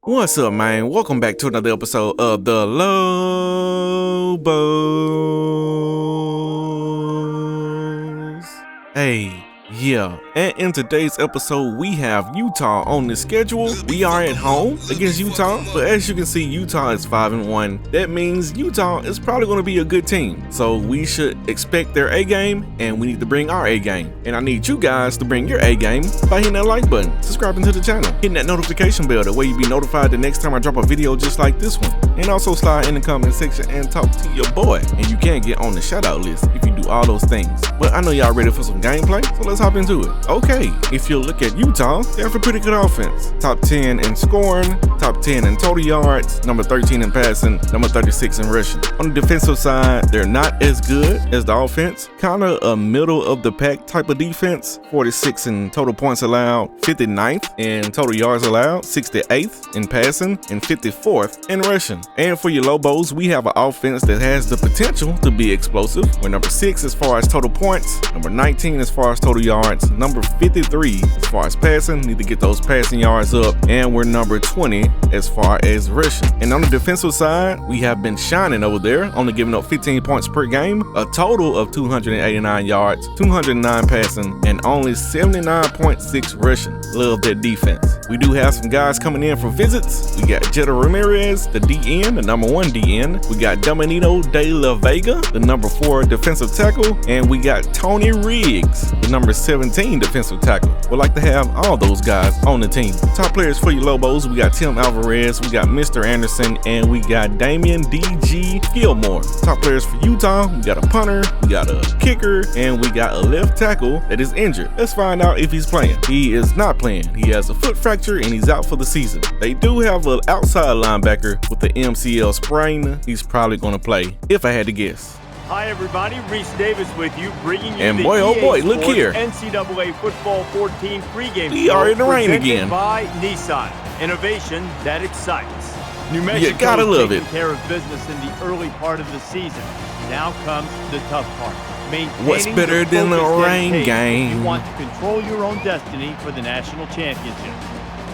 What's up, man? Welcome back to another episode of the Lobos. Hey, yeah, and in today's episode, we have Utah on the schedule. We are at home against Utah, but as you can see, Utah is 5-1. That means Utah is probably going to be a good team. So we should expect their A game, and we need to bring our A game. And I need you guys to bring your A game by hitting that like button, subscribing to the channel, hitting that notification bell, that way you'll be notified the next time I drop a video just like this one. And also slide in the comment section and talk to your boy. And you can get on the shout out list if you do all those things. But I know y'all ready for some gameplay, so let's hop into it. Okay, if you look at Utah, they have a pretty good offense. Top 10 in scoring, top 10 in total yards, number 13 in passing, number 36 in rushing. On the defensive side, they're not as good as the offense. Kind of a middle of the pack type of defense. 46 in total points allowed, 59th in total yards allowed, 68th in passing, and 54th in rushing. And for your Lobos, we have an offense that has the potential to be explosive. We're number 6 as far as total points, number 19 as far as total yards, number 53 as far as passing, need to get those passing yards up, and we're number 20 as far as rushing. And on the defensive side, we have been shining over there, only giving up 15 points per game, a total of 289 yards, 209 passing, and only 79.6 rushing. Love that defense. We do have some guys coming in for visits. We got Jetta Ramirez, the DN, the number 1 DN. We got Dominito De La Vega, the number 4 defensive tackle, and we got Tony Riggs, the number 17 defensive tackle. We'd like to have all those guys on the team. Top players for your Lobos, we got Tim Alvarez, we got Mr. Anderson, and we got Damian D.G. Gilmore. Top players for Utah, we got a punter, we got a kicker, and we got a left tackle that is injured. Let's find out if he's playing. He is not playing. He has a foot fracture and he's out for the season. They do have an outside linebacker with the MCL sprain. He's probably going to play, if I had to guess. Hi everybody, Reese Davis with you, bringing you and the boy, oh boy, look here. NCAA Football 14 pregame we are in the rain again. By Nissan, innovation that excites. New Mexico you gotta love it. Care of business in the early part of the season. Now comes the tough part. What's better than the rain game? You want to control your own destiny for the national championship.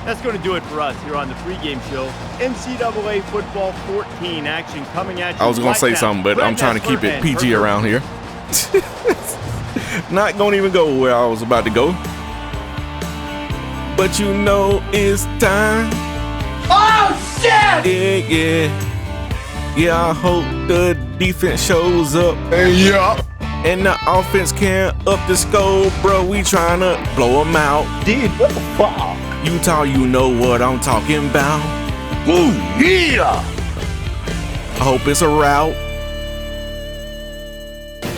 That's going to do it for us here on the pregame show. NCAA Football 14 action coming at you. I was going to say something, but I'm trying to keep it PG around here. Not going to even go where I was about to go. But you know it's time. Oh, shit! Yeah. Yeah, I hope the defense shows up. Yeah. And the offense can't up the score, bro. We trying to blow them out. Dude, what the fuck? Utah, you know what I'm talking about. Ooh, yeah! I hope it's a route.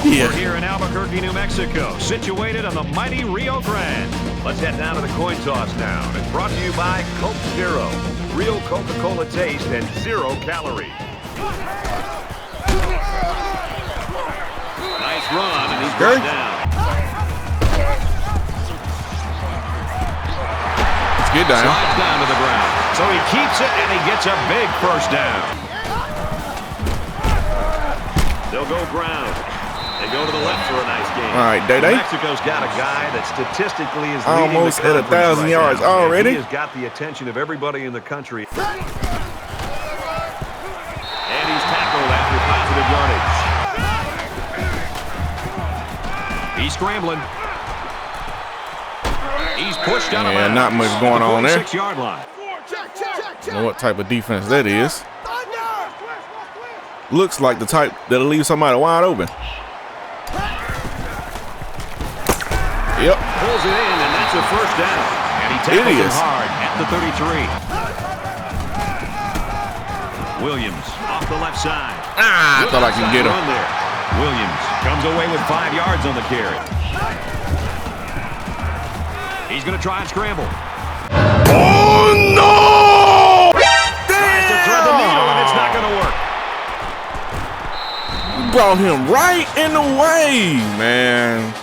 Yeah. We're here in Albuquerque, New Mexico, situated on the mighty Rio Grande. Let's head down to the coin toss now. And it's brought to you by Coke Zero. Real Coca-Cola taste and 0 calories. Nice run, and he's brought down. Get down. Slides down to the ground. So he keeps it, and he gets a big first down. They'll go ground. They go to the left for a nice game. All right, Day-Day. Mexico's got a guy that statistically is almost at 1,000 yards already. He has got the attention of everybody in the country. And he's tackled after positive yardage. He's scrambling. He's pushed out of bounds. Not much going on there. 6-yard line. I don't know what type of defense that is. Looks like the type that'll leave somebody wide open. Yep. Pulls it in, and that's a first down. And he tackles him hard at the 33. Williams off the left side. I thought I could get him. There. Williams comes away with 5 yards on the carry. He's going to try and scramble. Oh, no! Tries to thread the needle, and it's not going to work. Brought him right in the way, man.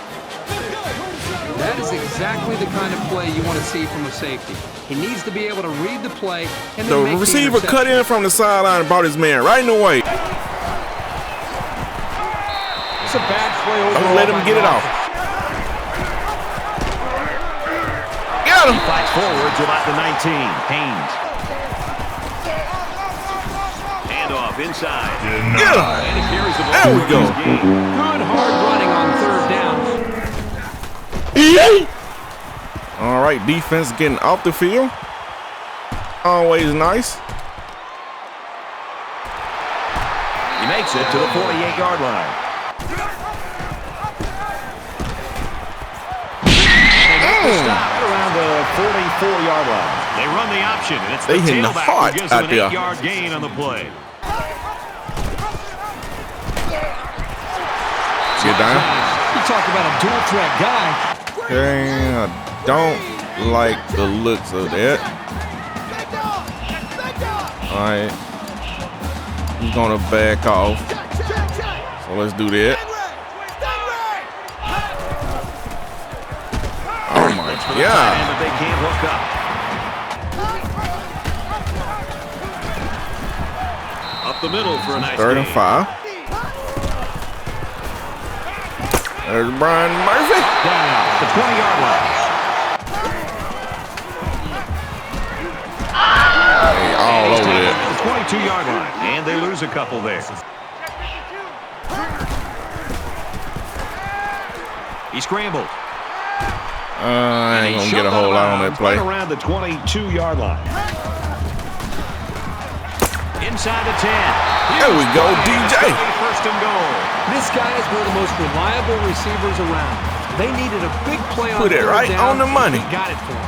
That is exactly the kind of play you want to see from a safety. He needs to be able to read the play and then the receiver cut in from the sideline and brought his man right in the way. It's a bad play overall. Don't let him get it off. Got him. He fights forward to about the 19. Haynes. handoff inside. Yeah. And he carries the ball. There we go. Good hard running on third down. All right, defense getting off the field. Always nice. He makes it to the 48-yard line. Stop around the 44-yard line. They run the option, and it's They the hitting tailback hard who gives out them an there. 8-yard gain on the play. Get down. You talk about a dual threat guy. Okay, I don't like the looks of that. All right, he's gonna back off. So let's do that. Oh my God! And they can't hook up. Up the middle for a nice 3rd and 5. There's Brian Murphy. Down at the 20-yard line. Hey, all over that. The 22-yard line, and they lose a couple there. He scrambled. I ain't gonna get a whole lot on that play. Right around the 22-yard line. Inside the 10. There we go, DJ. First and goal. This guy is one of the most reliable receivers around. They needed a big play on Put it third right down. on the money. He got it for him.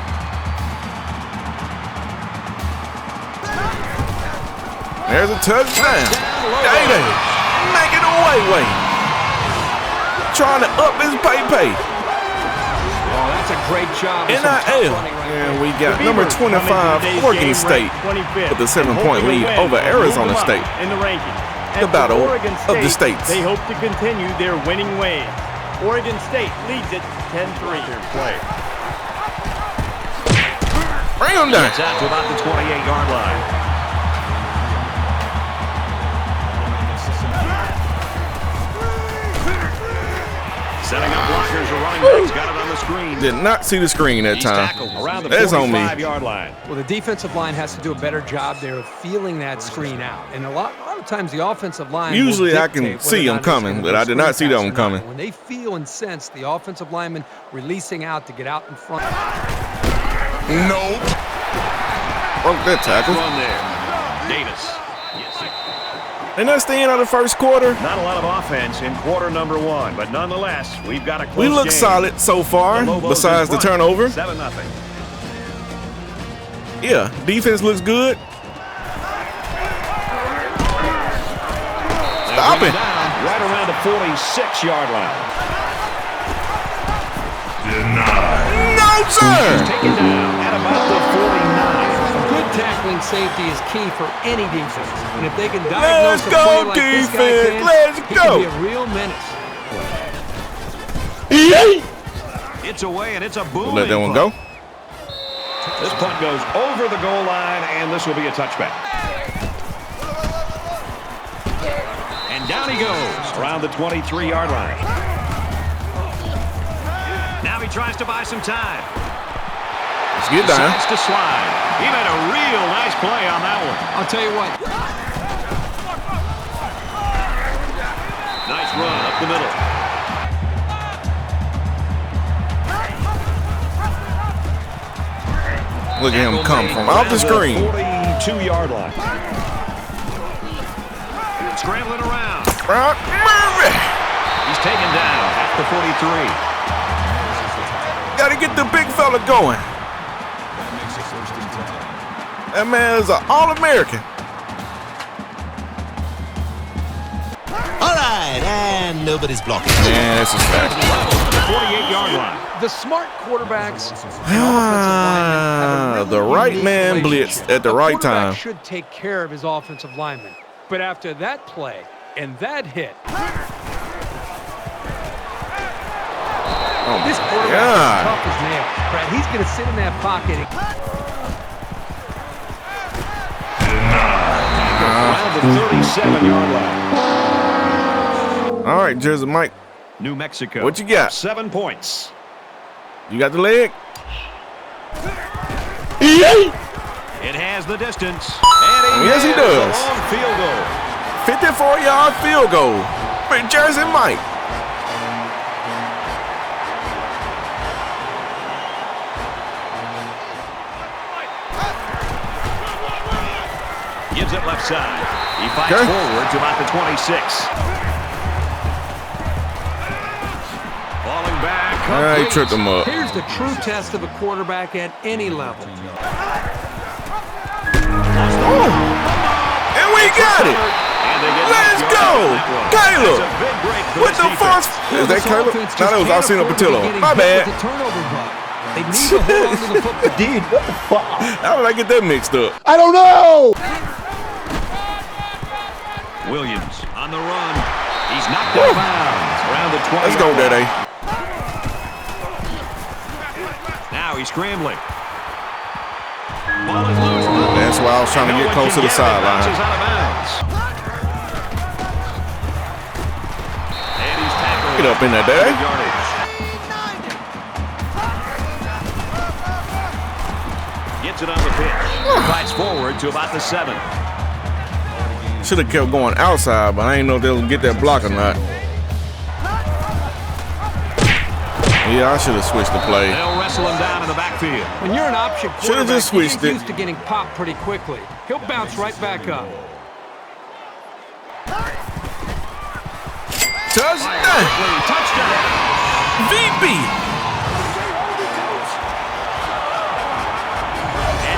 There's a touchdown. Day. Make it away. Trying to up his pay. Oh, that's a great job. Of some tough NIL. running right And there. we got number 25, Oregon State, with a 7-point lead over Arizona State. in the rankings. The And for battle Oregon of the states. They hope to continue their winning ways. Oregon State leads it 10-3. Play. Bring him down. It's out to about the 28-yard line. Setting up blockers or running backs. Got it on the screen. Did not see the screen that He's time. tackled around the That's on me. 45-yard line. Well, the defensive line has to do a better job there of feeling that screen out. And a lot of times the offensive line will Usually I can dictate see whether or them not it's coming, gonna but be I did not see screen that pass one or coming. not. When they feel and sense the offensive lineman releasing out to get out in front. Nope. Broke that tackle. Run there. Davis. And that's the end of the first quarter. Not a lot of offense in quarter number 1, but nonetheless, we've got a close We look game. solid so far, The Lobos besides the in front, turnover. 7-0. Yeah, defense looks good. Stop it. Down right around the 46-yard line. No, sir. Taken down at about the 49. Good tackling safety is key for any defense. And if they can Let's diagnose a go, play like this guy defense. can, Let's he go. can be a real menace. It's away, and it's a booming Let that one punt. go. This punt goes over the goal line, and this will be a touchback. And down he goes around the 23-yard line. Now he tries to buy some time. Let's get down. Decides to slide. He made a real nice play on that one. I'll tell you what. Nice run up the middle. Look at him come from off the screen. 42-yard line. Scrambling around. Brock Murphy. He's taken down at the 43. Got to get the big fella going. That man is an All-American. All right, and nobody's blocking. Yeah, that's a fact. 48-yard line. The smart quarterbacks and offensive linemen have a really The right unique man blitzed relationship. at the A right quarterback time. should take care of his offensive lineman. But after that play and that hit, this quarterback God. is tough as nails. Brad, he's going to sit in that pocket. Around the 37-yard line. All right, Jersey Mike. New Mexico. What you got? 7 points. You got the leg? It has the distance. And Yes, he nails does. a long field goal. 54-yard field goal for Jersey Mike. Gives it left side. He fights forward to about the 26. Falling back. He tripped him up. Here's the true test of a quarterback at any level. Oh, and we got it. Let's go. Caleb with the first. Is that Caleb? No, that was Alcino Patillo. My bad. They need to hold on to the football. Dude, what the fuck? How did I get that mixed up? I don't know. Williams on the run. He's knocked out of bounds around the 20. Let's go, Daddy. Now he's scrambling. Ball is loose. That's why I was trying to get close to the sideline. Out of bounds. And he's tackled. Get up in there, Daddy. Gets it on the pitch. Fights forward to about the 7. Should have kept going outside, but I didn't know if they would get that block or not. Yeah, I should have switched the play. They'll wrestle him down in the backfield. When you're an option Should have just switched he's it. used to getting popped pretty quickly. He'll bounce right back up. Touchdown! Touchdown! VB!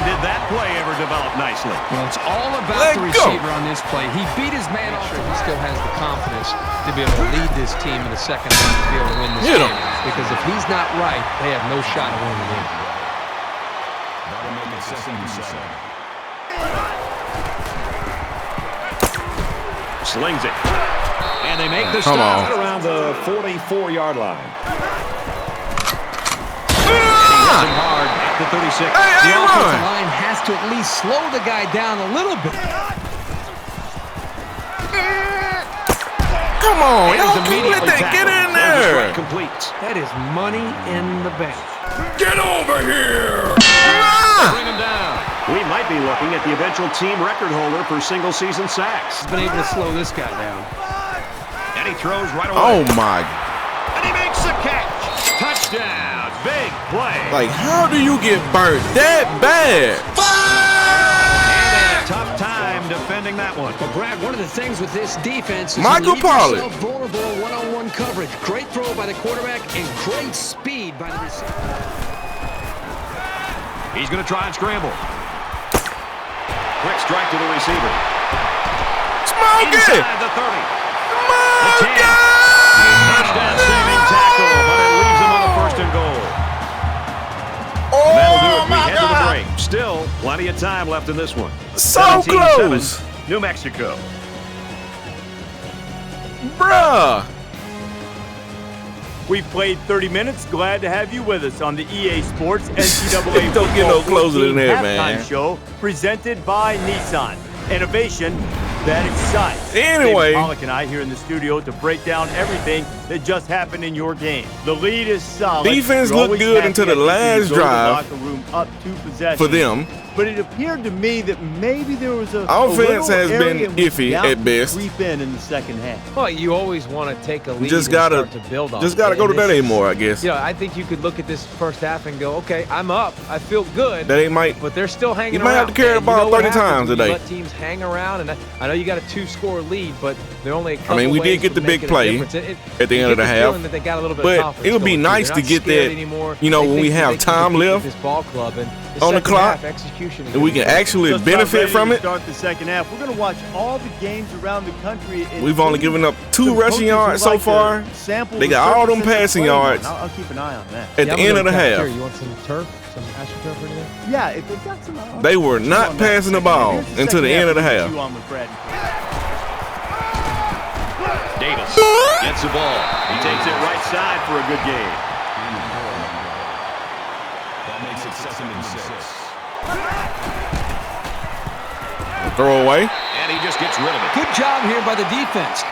Did that play ever develop nicely? Well, it's all about the receiver on this play. He beat his man off, and he still has the confidence to be able to lead this team in the second half to be able to win this game. Because if he's not right, they have no shot at winning the game. That'll make it 2nd and 7. Slings it. And they make the stop around the 44-yard line. Hard at the 36. The offensive line has to at least slow the guy down a little bit. Come on, y'all can't let that get in there. That is money in the bank. Get over here. Bring him down. We might be looking at the eventual team record holder for single-season sacks. He's been able to slow this guy down. And he throws right away. Oh, my. And he makes the catch. Touchdown. Big play. Like, how do you get burnt that bad? And a tough time defending that one. But Brad, one of the things with this defense is Michael Pollard. vulnerable one-on-one coverage. Great throw by the quarterback and great speed by the receiver. He's going to try and scramble. Quick strike to the receiver. Smoke it! Inside the 30. Smoke it! Touchdown saving tackle, but it leaves him on a 1st and goal. That'll do it. We head to the break. Still, plenty of time left in this one. So close. New Mexico. Bruh. We've played 30 minutes. Glad to have you with us on the EA Sports NCAA Don't get no closer than that, man. halftime show presented by Nissan. Innovation that excites. Anyway, David Pollack and I here in the studio to break down everything that just happened in your game. The lead is solid. Defense You're looked always good happy until the after you last go to the drive locker room up 2 possessions. for them. But it appeared to me that maybe there was a Offense little has been area in which iffy doubt at best. Creep in the second half. Well, you always want to take a lead Just and gotta, start to build on just it. gotta go to And that this is- anymore, I guess. You know, I think you could look at this first half and go, okay, I'm up. I feel good. That ain't might. But they're still hanging You around. might have to carry the And you ball know what 30 happens times when today. you let teams hang around, and I know you got a 2-score lead, but they're only a couple I mean, we did ways get the from big making a play difference. at the end of the half. That they got a little bit But of confidence it would be going through. nice They're to not get scared that, anymore. you know, They when we think have they can time defeat left this ball club and on the second clock, half execution is and we gonna can be actually Just about benefit ready from to it. Start the second half. We're going to watch all the games around the country. We've only given up 2 Some rushing coaches yards who so like to far. sample They the got all them surfaces passing they're playing yards on. I'll keep an eye on that. at the end of the half. You want some turf, some astroturf or anything? Yeah, if they've got some. They were not passing the ball until the end of the half. Davis gets the ball. He takes it right side for a good game. That makes it 2nd and 6. Throw away. And he just gets rid of it. Good job here by the defense.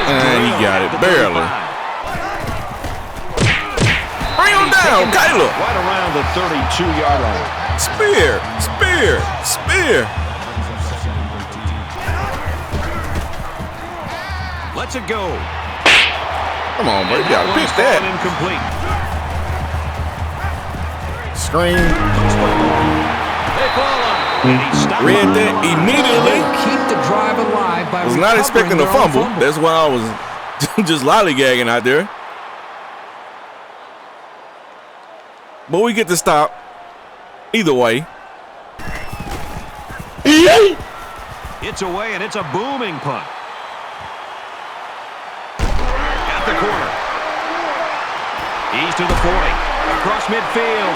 And he got it, barely. Bring Bring him down, Caleb. Right around the 32-yard line. Spear, spear, spear. Let's it go. Come on, bro. You gotta pick that. Incomplete. Screen. They fall on. And he stopped. Read that immediately. Keep the drive alive by Was not expecting a fumble. That's why I was just lollygagging out there. But we get to stop. Either way. It's away, and it's a booming punt. At the corner. He's to the 40. Across midfield.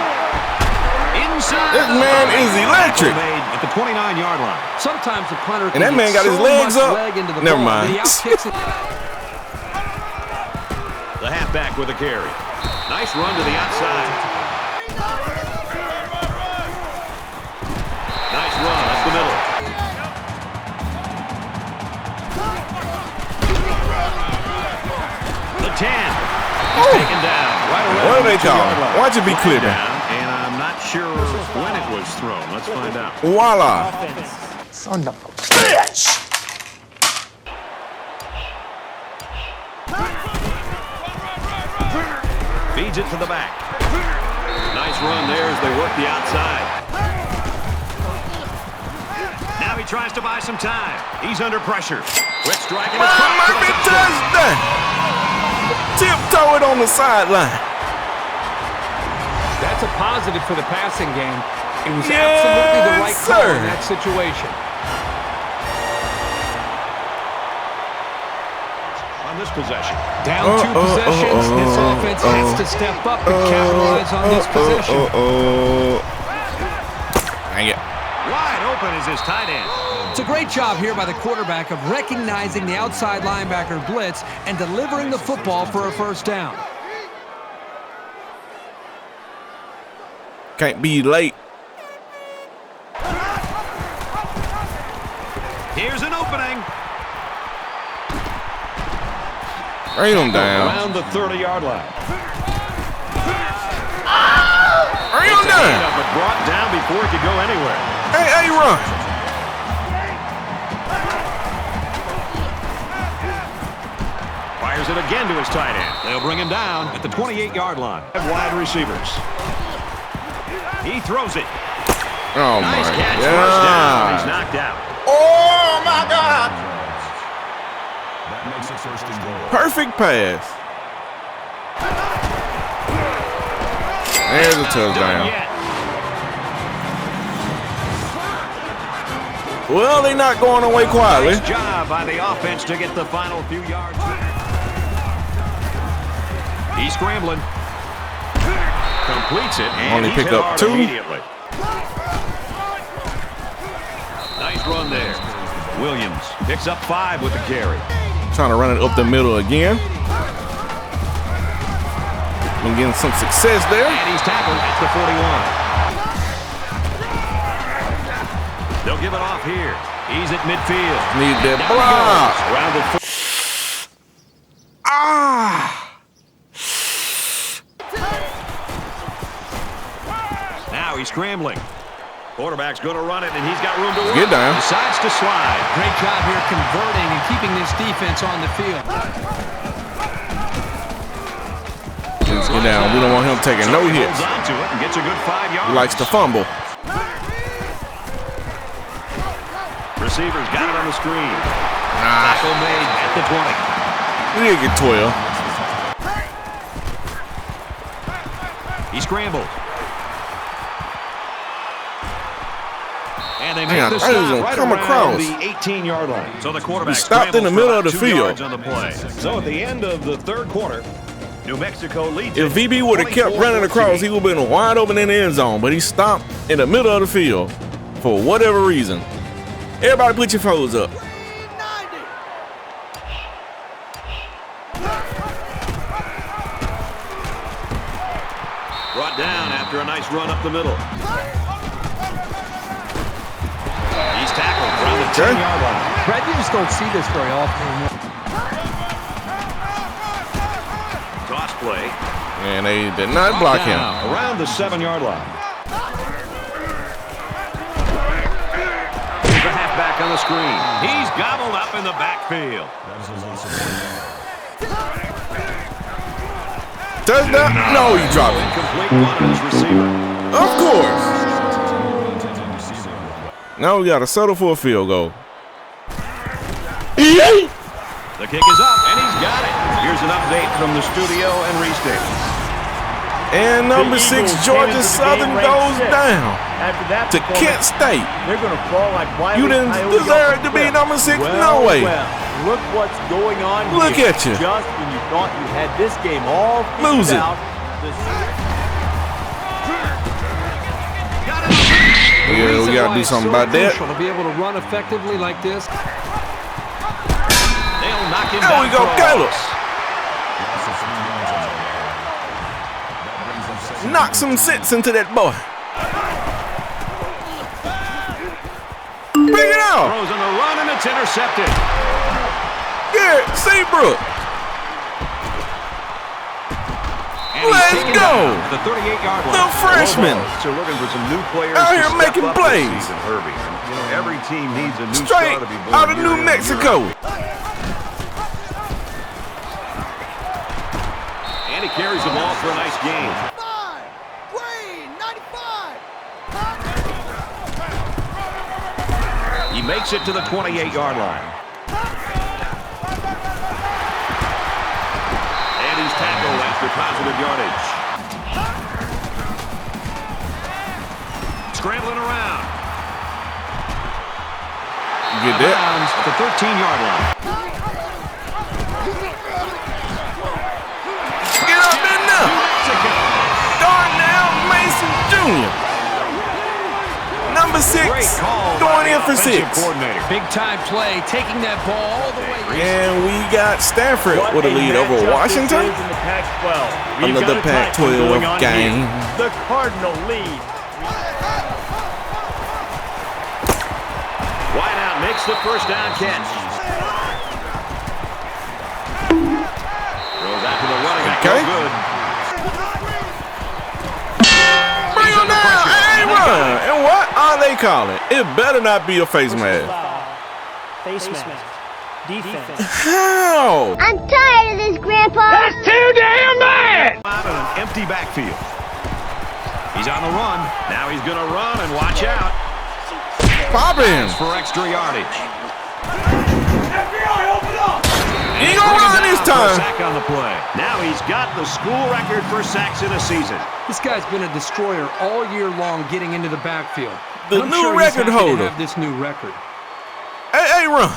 Inside. This man is electric. Made at the 29-yard line. Sometimes the punter And that man got his legs up. Never mind. The halfback with a carry. Nice run to the outside. Nice run up the middle. The 10. He's taken down. Right around What do they call it? Watch it be clear. And I'm not sure when it was thrown. Let's find out. Voila. Son of a bitch! Feeds it to the back. Nice run there as they work the outside. Now he tries to buy some time. He's under pressure. Quick strike and it's Murphy touchdown. Tiptoe it on the sideline. That's a positive for the passing game. It was absolutely the right call in that situation. On this possession. Down 2 possessions. This offense has to step up and capitalize on this possession. Dang it. Wide open is his tight end. It's a great job here by the quarterback of recognizing the outside linebacker blitz and delivering the football for a first down. Can't be late. Here's an opening. Bring him down. Around the 30-yard line. Bring him down. But brought down before he could go anywhere. Hey, run. Fires it again to his tight end. They'll bring him down at the 28-yard line. Wide receivers. He throws it. Oh, Nice my catch. First down. He's God. knocked out. Oh, my God. That makes it first and goal. Perfect pass. There's a touchdown. Well, they're not going away quietly. Nice job by the offense to get the final few yards. He's scrambling. Completes it. And Only he's pick hit up hard 2. Immediately. Nice run there. Williams picks up 5 with the carry. Trying to run it up the middle again. Been getting some success there. And he's tackled at the 41. They'll give it off here. He's at midfield. Need that Down block. he goes. Around the Now he's scrambling. Quarterback's going to run it, and he's got room to work. Get down. Decides to slide. Great job here converting and keeping this defense on the field. Let's get down. We don't want him taking no He hits. holds on to it and gets a good 5 yards. He likes to fumble. Receivers got it on the screen. Tackle made at the 20. We did get 12. He scrambled. And they Man, make the I thought he was stop gonna right come around across. the 18-yard line. So the quarterback He stopped in the middle of the scrambles for field. about 2 yards on the play. So at the end of the third quarter, New Mexico leads. If VB would have kept running across, he would have been wide open in the end zone. But he stopped in the middle of the field for whatever reason. Everybody put your foes up. Brought down after a nice run up the middle. He's tackled around the 10-yard line. Brad, you just don't see this very often anymore. Toss play. And they did not block him. Around the 7-yard line. Here's the halfback on the screen. He's gobbled up in the backfield. Touchdown? No, he dropped it. Incomplete one of his receiver. Of course. Now we got to settle for a field goal. The kick is up, and he's got it. Here's an update from the studio and restate. And number 6, Georgia Southern goes down After that to Kent State. they're going to fall like Wiley You didn't Coyote deserve off to the be cliff. number 6. Well, No way. well, look what's going on Look here. at you. Just when you thought you had this game all figured Lose it. out. Yeah, we got to do something about that. To be able to run effectively like this. They'll knock him There down we go, for a Caleb. loss. Knock some sense into that boy. Bring it out. Throws on the run, and it's intercepted. Garrett Seabrook. And he's Let's taken go. down at the 38-yard line. The freshman. So looking for some new players Out to here step making up plays. this season, Herbie. You know, every team needs a new Straight star to be born out of year New in and year Mexico. out. And he carries the ball for a nice gain. He makes it to the 28-yard line. And he's tackled after positive yardage. Scrambling around. Get that. Bounds at the 13-yard line. Get up in there. Darnell Mason Jr. Number 6 going in for 6. Big time play, taking that ball all the way. And we got Stanford What with a lead over matchup Washington. this is in the Pac-12. We've Another got a tight one Pac-12 going on game. here. The Cardinal lead. Wide out makes the first down catch. Throws out to the running back. Okay. No good. Bring him down. Hey, run. And what are they calling? It better not be a face mask. Face mask. Defense. How? I'm tired of this, Grandpa. That's too damn bad! Out in an empty backfield. He's on the run. Now he's going to run and watch out. Pop him. For extra yardage. He ain't gonna run this time. Sack on the play. Now he's got the school record for sacks in a season. This guy's been a destroyer all year long getting into the backfield. The I'm new sure he's record happy to holder. have this new record. Hey, run.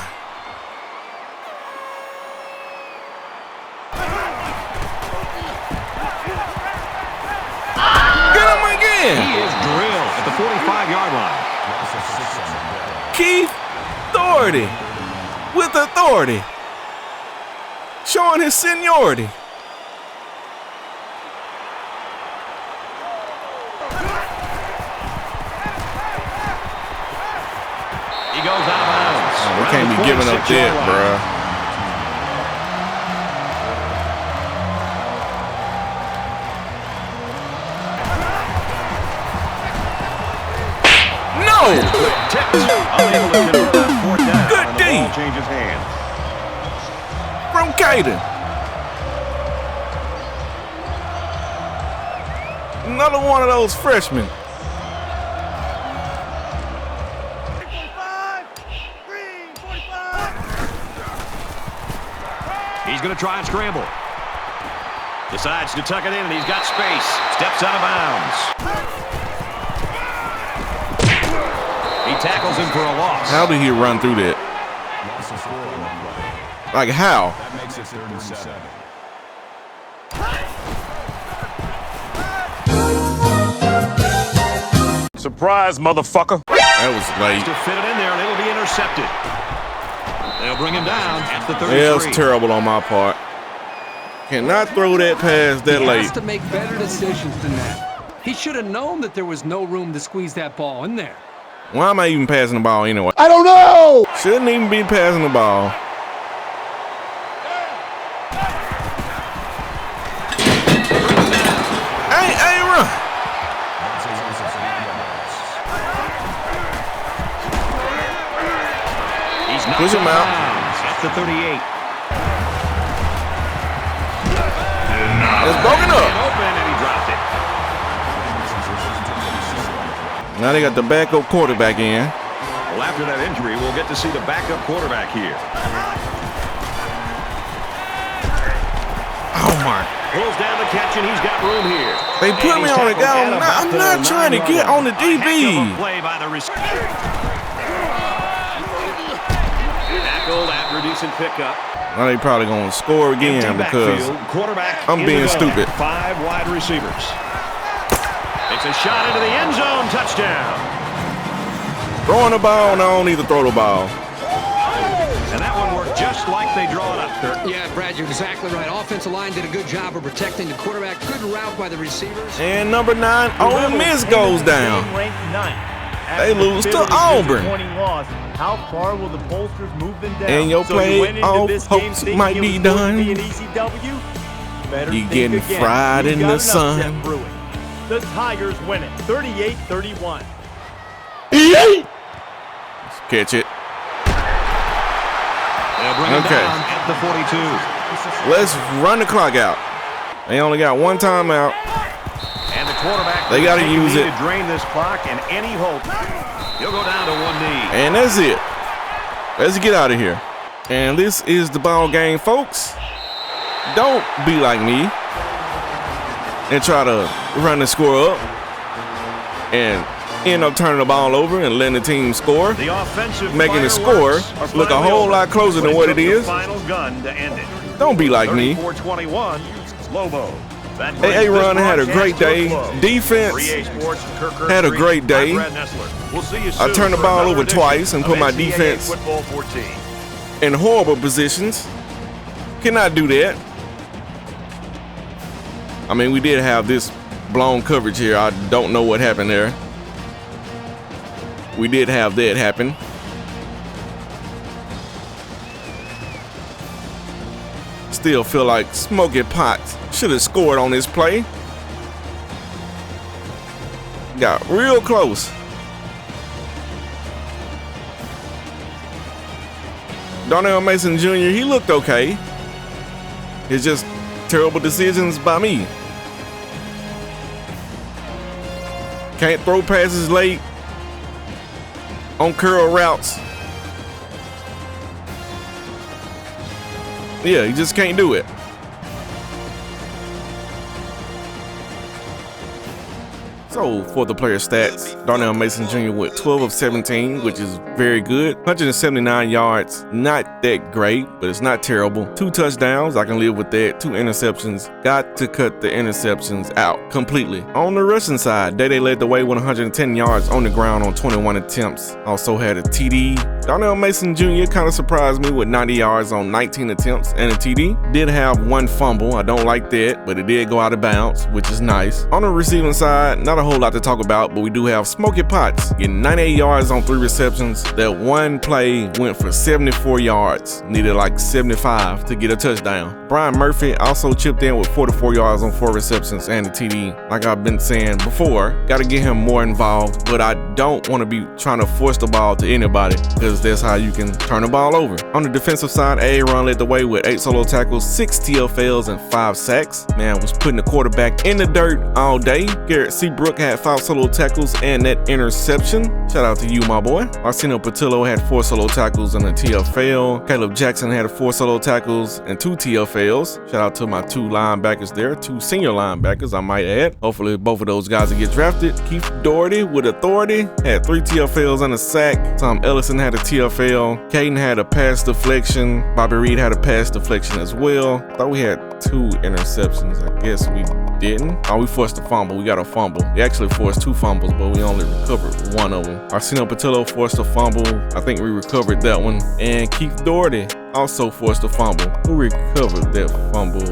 Get him again. He is drilled at the 45-yard line. Keith Doherty with authority. Showing his seniority. He goes out of bounds. We can't be giving up that, bruh. No! Unable to convert on fourth down. Good And D. the ball changes hands. From Caden. Another one of those freshmen. He's going to try and scramble. Decides to tuck it in, and he's got space. Steps out of bounds. He tackles him for a loss. How did he run through that? Like how? That makes it 37. Surprise, motherfucker. That was late. To fit it in there, and it'll be intercepted. They'll bring him down at the 33. That was terrible on my part. Cannot throw that pass that He late. has to make better decisions than that. He should have known that there was no room to squeeze that ball in there. Why am I even passing the ball anyway? I don't know. Shouldn't even be passing the ball. Push him out. At the 38. It's broken up. Open, and he dropped it. Now they got the backup quarterback in. Well, after that injury, we'll get to see the backup quarterback here. Oh, my. Pulls down the catch, and he's got room here. They put me on the guy. I'm not trying to get on the DB. Play by the receiver. Tackled after a decent pickup. Now they probably going to score again because I'm being stupid. 5 wide receivers. Takes a shot into the end zone. Touchdown. Throwing the ball, no, I don't need to throw the ball. And that one worked just like they draw it up, Kirk. Yeah, Brad, you're exactly right. Offensive line did a good job of protecting the quarterback. Good route by the receivers. And number 9, Ole Miss goes down. They lose to Auburn. How far will the pollsters move them down? And your play off hopes might be done. You getting fried in the sun. The Tigers win it, 38-31. Let's catch it. Okay. At the 42. Let's run the clock out. They only got one timeout. And the quarterback. They got to use it. To drain this clock, and any hope. He'll go down to one knee. And that's it. Let's get out of here. And this is the ball game, folks. Don't be like me and try to run the score up and end up turning the ball over and letting the team score, the offensive making the score look a whole lot closer than what it is. Final gun to end it. Don't be like me. 34-21, Lobos. AA Run had a great day. Defense had a great day. I turned the ball over twice and put my defense in horrible positions. Cannot do that. I mean, we did have this blown coverage here. I don't know what happened there. We did have that happen. Still feel like Smokey Potts should have scored on this play. Got real close. Darnell Mason Jr., he looked okay. It's just terrible decisions by me. Can't throw passes late on curl routes. Yeah, you just can't do it. So for the player stats, Darnell Mason Jr. with 12 of 17, which is very good. 179 yards, not that great, but it's not terrible. 2 touchdowns, I can live with that. 2 interceptions, got to cut the interceptions out completely. On the rushing side, Day led the way with 110 yards on the ground on 21 attempts. Also had a TD. Darnell Mason Jr. kind of surprised me with 90 yards on 19 attempts and a TD. Did have 1 fumble, I don't like that, but it did go out of bounds, which is nice. On the receiving side, not a whole lot to talk about, but we do have Smokey Potts getting 98 yards on 3 receptions. That one play went for 74 yards. Needed like 75 to get a touchdown. Brian Murphy also chipped in with 44 yards on 4 receptions and a TD. Like I've been saying before, got to get him more involved, but I don't want to be trying to force the ball to anybody because that's how you can turn the ball over. On the defensive side, AA Run led the way with 8 solo tackles, 6 TFLs, and 5 sacks. Man was putting the quarterback in the dirt all day. Garrett Seabrook had 5 solo tackles and that interception. Shout out to you, my boy. Arsenio Patillo had 4 solo tackles and a TFL. Caleb Jackson had 4 solo tackles and 2 TFLs. Shout out to my 2 linebackers there, 2 senior linebackers, I might add. Hopefully both of those guys will get drafted. Keith Doherty with authority had 3 TFLs and a sack. Tom Ellison had a TFL. Caden had a pass deflection. Bobby Reed had a pass deflection as well. I thought we had 2 interceptions. I guess we didn't. Oh, we forced a fumble. We got a fumble. We actually forced 2 fumbles, but we only recovered 1 of them. Arsenio Patillo forced a fumble. I think we recovered that one. And Keith Doherty also forced a fumble. Who recovered that fumble?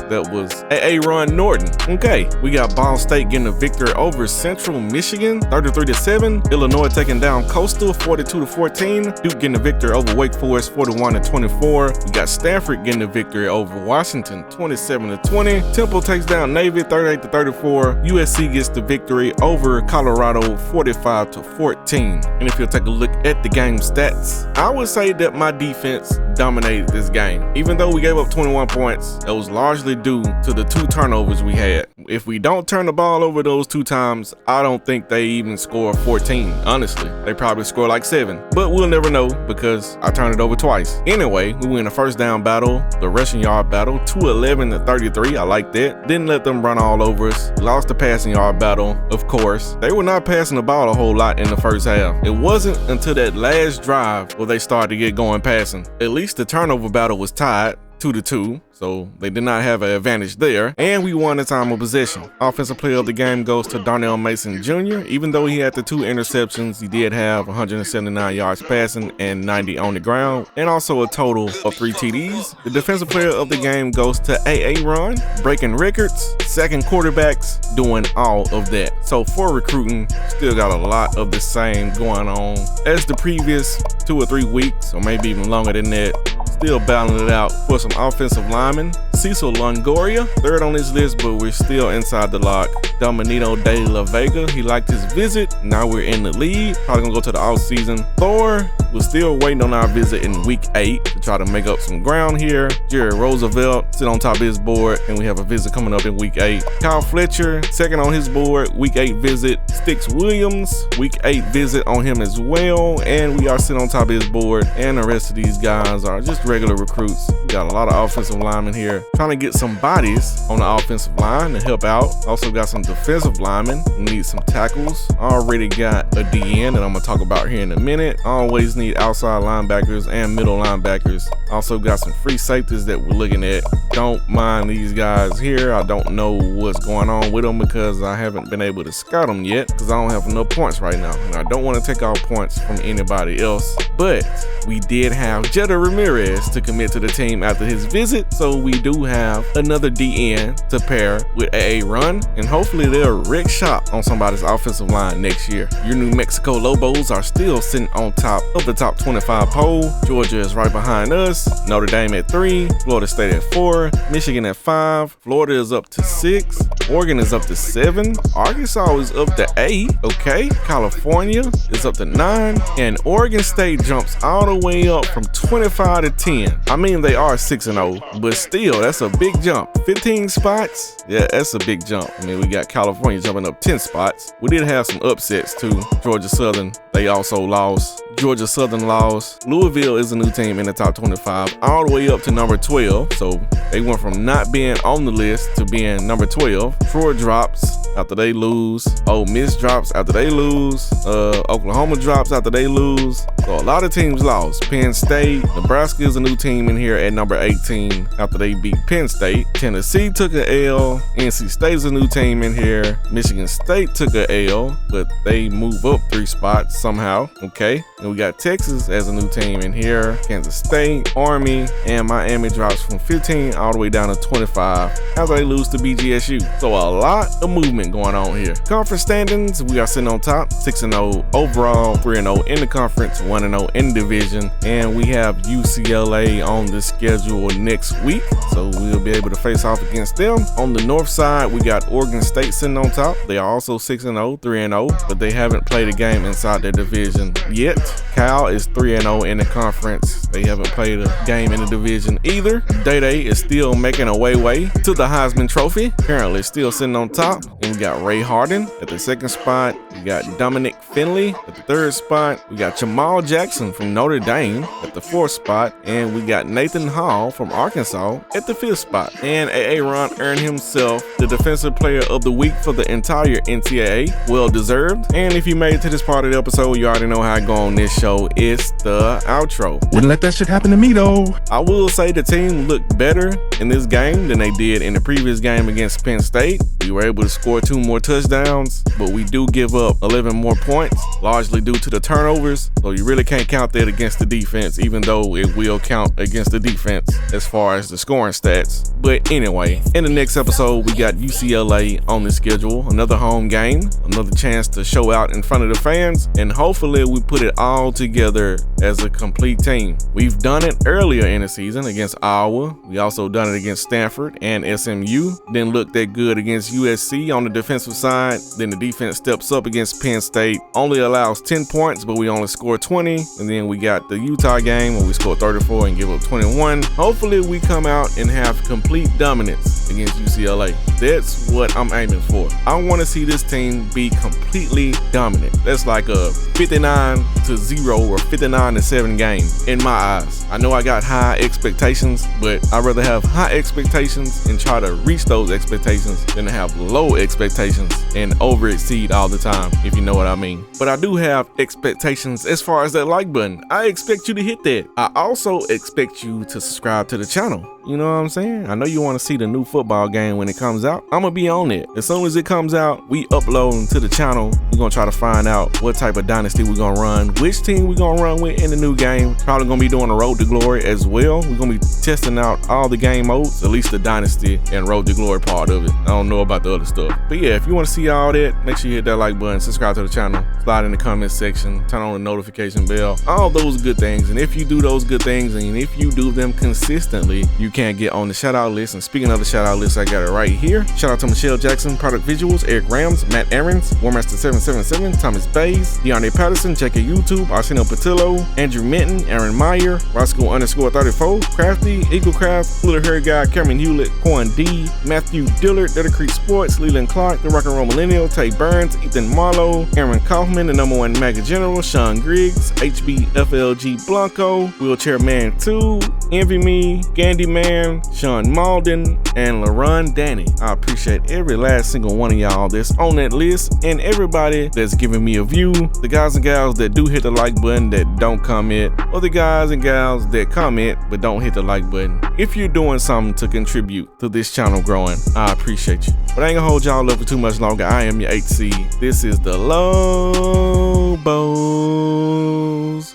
That was AA Ron Norton. Okay, we got Ball State getting a victory over Central Michigan, 33-7. Illinois taking down Coastal, 42-14. Duke getting a victory over Wake Forest, 41-24. We got Stanford getting a victory over Washington, 27-20. Temple takes down Navy, 38-34. USC gets the victory over Colorado, 45-14. And if you'll take a look at the game stats, I would say that my defense dominated this game. Even though we gave up 21 points, that was largely due to the 2 turnovers we had. If we don't turn the ball over those 2 times, I don't think they even score 14. Honestly, they probably score like 7. But we'll never know because I turned it over twice. Anyway, we win the first down battle, the rushing yard battle, 211-33. I like that. Didn't let them run all over us. Lost the passing yard battle, of course. They were not passing the ball a whole lot in the first half. It wasn't until that last drive where they started to get going passing. At least the turnover battle was tied 2-2, so they did not have an advantage there, and we won the time of possession. Offensive player of the game goes to Darnell Mason Jr. Even though he had the 2 interceptions, he did have 179 yards passing and 90 on the ground, and also a total of 3 TDs. The defensive player of the game goes to AA Ron, breaking records, sacking quarterbacks, doing all of that. So for recruiting, still got a lot of the same going on as the previous 2 or 3 weeks, or maybe even longer than that. Still battling it out for some offensive linemen. Cecil Longoria, 3rd on this list, but we're still inside the lock. Dominito de la Vega, he liked his visit. Now we're in the lead. Probably gonna go to the off season. Thor, we're still waiting on our visit in week 8 to try to make up some ground here. Jared Roosevelt, sit on top of his board, and we have a visit coming up in week 8. Kyle Fletcher, 2nd on his board, week 8 visit. Sticks Williams, week 8 visit on him as well, and we are sitting on top of his board. And the rest of these guys are just regular recruits. We got a lot of offensive linemen here, trying to get some bodies on the offensive line to help out. Also got some defensive linemen. We need some tackles. Already got a DN that I'm gonna talk about here in a minute. Always need outside linebackers and middle linebackers. Also got some free safeties that we're looking at. Don't mind these guys here. I don't know what's going on with them because I haven't been able to scout them yet because I don't have enough points right now, and I don't want to take off points from anybody else. But we did have Jetta Ramirez to commit to the team after his visit, so we do have another DN to pair with AA Run, and hopefully they'll wreck shop on somebody's offensive line next year. Your New Mexico Lobos are still sitting on top of the top 25 poll. Georgia is right behind us. Notre Dame at 3, Florida State at 4, Michigan at 5, Florida is up to 6, Oregon is up to 7, Arkansas is up to 8, okay, California is up to 9, and Oregon State jumps all the way up from 25 to 10. I mean, they are 6-0, but still, that's a big jump. 15 spots, yeah, that's a big jump. I mean, we got California jumping up 10 spots. We did have some upsets too. Georgia Southern, they also lost. Georgia Southern lost. Louisville is a new team in the top 25, all the way up to number 12. So they went from not being on the list to being number 12. Troy drops after they lose. Ole Miss drops after they lose. Oklahoma drops after they lose. So a lot of teams lost. Penn State, Nebraska is a new team in here at number 18 after they beat Penn State. Tennessee took an L. NC State is a new team in here. Michigan State took an L, but they move up 3 spots somehow. Okay. And we got Texas as a new team in here. Kansas State, Army, and Miami drops from 15 all the way down to 25 after they lose to BGSU. So a lot of movement going on here. Conference standings, we are sitting on top, 6-0 overall, 3-0 in the conference, 1-0 in the division, and we have UCLA on the schedule next week, so we'll be able to face off against them. On the north side, we got Oregon State sitting on top. They are also 6-0, 3-0, but they haven't played a game inside their division yet. Cal is 3-0 in the conference. They haven't played a game in the division either. Day is still making a way to the Heisman Trophy. Currently still sitting on top. And we got Ray Harden at the 2nd spot. We got Dominic Finley at the 3rd spot. We got Jamal Jackson from Notre Dame at the 4th spot. And we got Nathan Hall from Arkansas at the 5th spot. And AA Ron earned himself the Defensive Player of the Week for the entire NCAA. Well deserved. And if you made it to this part of the episode, you already know how I go on this show. It's the outro. Wouldn't let that shit happen to me though. I will say the team looked better in this game than they did in the previous game against Penn State. We were able to score 2 more touchdowns, but we do give up 11 more points, largely due to the turnovers. So you really can't count that against the defense, even though it will count against the defense as far as the scoring stats. But anyway, in the next episode, we got UCLA on the schedule, another home game, another chance to show out in front of the fans, and hopefully we put it all together as a complete team. We've done it earlier in the season against Iowa. We also done it against Stanford and SMU. Didn't look that good against USC on the defensive side. Then the defense steps up against Penn State, only allows 10 points, but we only scored 20. And then we got the Utah game where we scored 34 and give up 21. Hopefully we come out and have complete dominance against UCLA. That's what I'm aiming for. I want to see this team be completely dominant. That's like a 59-0 or 59-7 game in my eyes. I know I got high expectations, but I'd rather have high expectations and try to reach those expectations than to have low expectations and over exceed all the time, if you know what I mean. But I do have expectations as far as that like button. I expect you to hit that. I also expect you to subscribe to the channel. You know what I'm saying? I know you want to see the new football game when it comes out. I'm gonna be on it. As soon as it comes out, we upload to the channel. We're gonna try to find out what type of dynasty we're gonna run, which team we're gonna run with in the new game. Probably gonna be doing a Road to Glory as well. We're gonna be testing out all the game modes, at least the dynasty and Road to Glory part of it. I don't know about the other stuff. But yeah, if you want to see all that, make sure you hit that like button, subscribe to the channel, slide in the comment section, turn on the notification bell, all those good things. And if you do those good things and if you do them consistently, you can get on the shout out list. And speaking of the shout out list, I got it right here. Shout out to Michelle Jackson, Product Visuals, Eric Rams, Matt Aarons, Warmaster777, Thomas Bays, Deontay Patterson, JK YouTube, Arsenio Patillo, Andrew Minton, Aaron Meyer, Roscoe_34, Crafty, Eagle Craft, Little Hair Guy, Cameron Hewlett, Cohen D, Matthew Dillard, Detter Creek Sports, Leland Clark, The Rock and Roll Millennial, Tay Burns, Ethan Marlowe, Aaron Kaufman, the #1 MAGA General, Sean Griggs, HBFLG Blanco, Wheelchair Man 2, Envy Me, Gandy Man, Sean Malden, and LaRon Danny. I appreciate every last single one of y'all that's on that list and everybody that's giving me a view, the guys and gals that do hit the like button that don't comment, or the guys and gals that comment but don't hit the like button. If you're doing something to contribute to this channel growing, I appreciate you. But I ain't gonna hold y'all up for too much longer. I am your 8th seed. This is the Lobos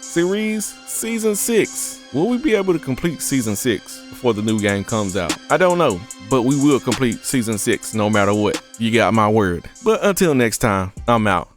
series, season 6. Will we be able to complete season 6 before the new game comes out? I don't know, but we will complete season 6 no matter what. You got my word. But until next time, I'm out.